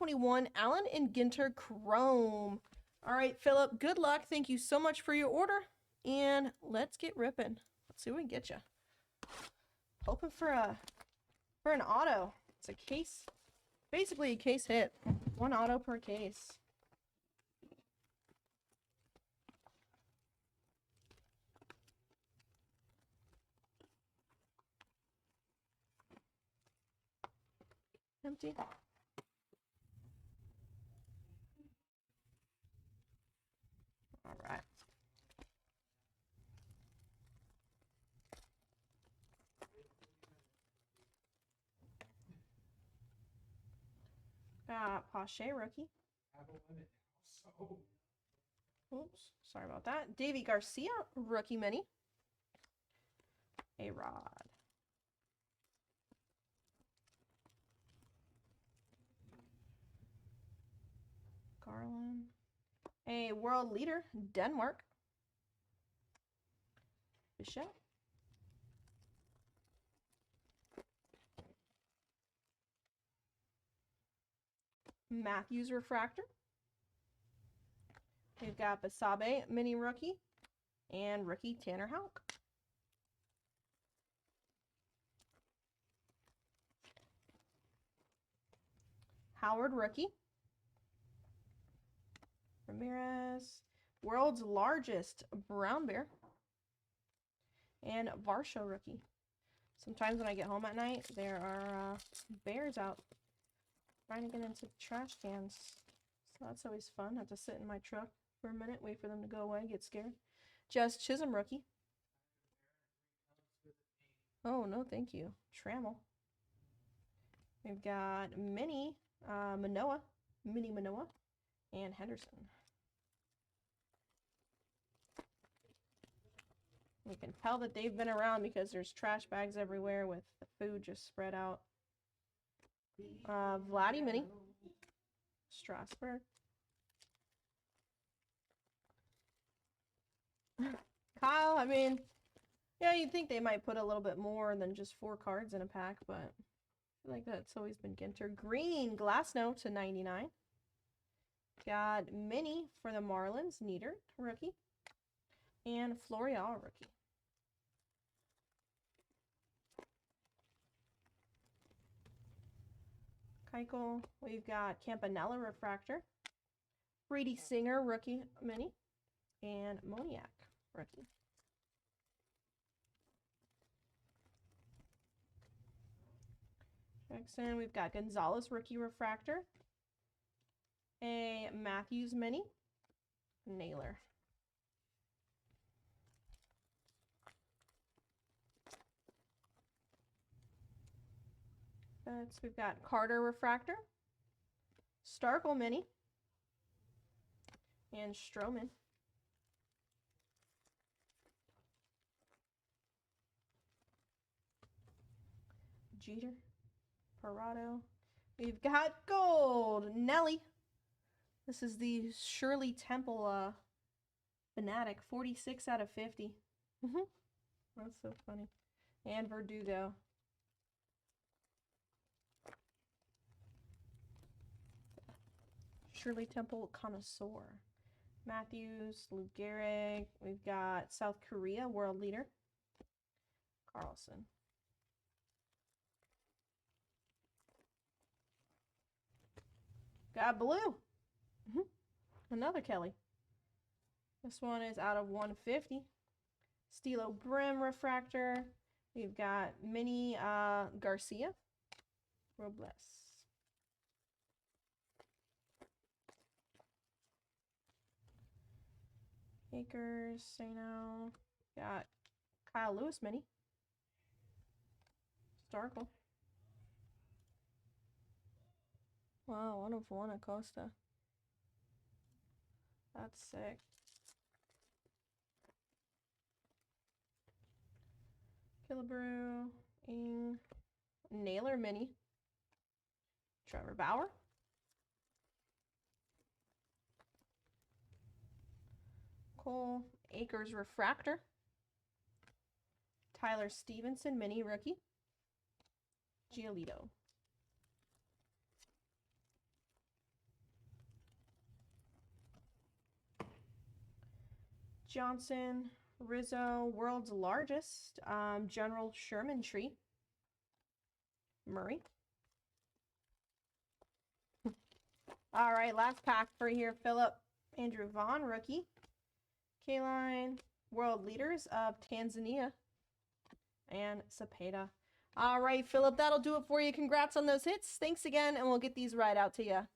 2021 Allen and Ginter Chrome. All right, Phillip, good luck. Thank you so much for your order. And let's get ripping. Let's see what we can get you. Hoping for an auto. It's a case, basically a case hit. One auto per case. Empty. All right. Pache rookie. Oops, sorry about that. Davy Garcia rookie mini. A-Rod. Garland. A world leader, Denmark. Bichette. Matthews refractor. We've got Basabe mini rookie and rookie Tanner Houck. Howard rookie. Ramirez. World's largest brown bear. And Varsho rookie. Sometimes when I get home at night, there are bears out trying to get into trash cans. So that's always fun. I have to sit in my truck for a minute, wait for them to go away, get scared. Just Chisholm rookie. Oh, no, thank you. Trammell. We've got mini Manoa, and Henderson. We can tell that they've been around because there's trash bags everywhere with the food just spread out. Vladdy mini. Strasburg. Kyle, I mean, yeah, you'd think they might put a little bit more than just 4 cards in a pack, but I feel like that's always been Ginter. Green Glasnow to 99. Got mini for the Marlins, Nieder rookie. And Florial rookie. Keuchel, we've got Campanella refractor. Brady Singer rookie mini. And Moniak rookie. Jackson, we've got Gonzalez rookie refractor. A Matthews mini. Naylor. We've got Carter refractor. Starkle mini. And Stroman. Jeter. Parado. We've got gold. Nelly. This is the Shirley Temple Fanatic. 46 out of 50. That's so funny. And Verdugo. Shirley Temple Connoisseur. Matthews, Lou Gehrig. We've got South Korea world leader. Carlson. Got blue. Another Kelly. This one is out of 150. Stilo Brim refractor. We've got mini Garcia. Robles. Akers, Sano. Got Kyle Lewis mini. Starkle. Wow, 1 of 1 Acosta. That's sick. Killebrew, Ing, Naylor mini. Trevor Bauer. Cole, Akers refractor. Tyler Stevenson mini rookie. Giolito. Johnson, Rizzo, world's largest, General Sherman tree, Murray. All right, last pack for here, Phillip, Andrew Vaughn, rookie. K-Line, world leaders of Tanzania, and Cepeda. All right, Phillip, that'll do it for you. Congrats on those hits. Thanks again, and we'll get these right out to you.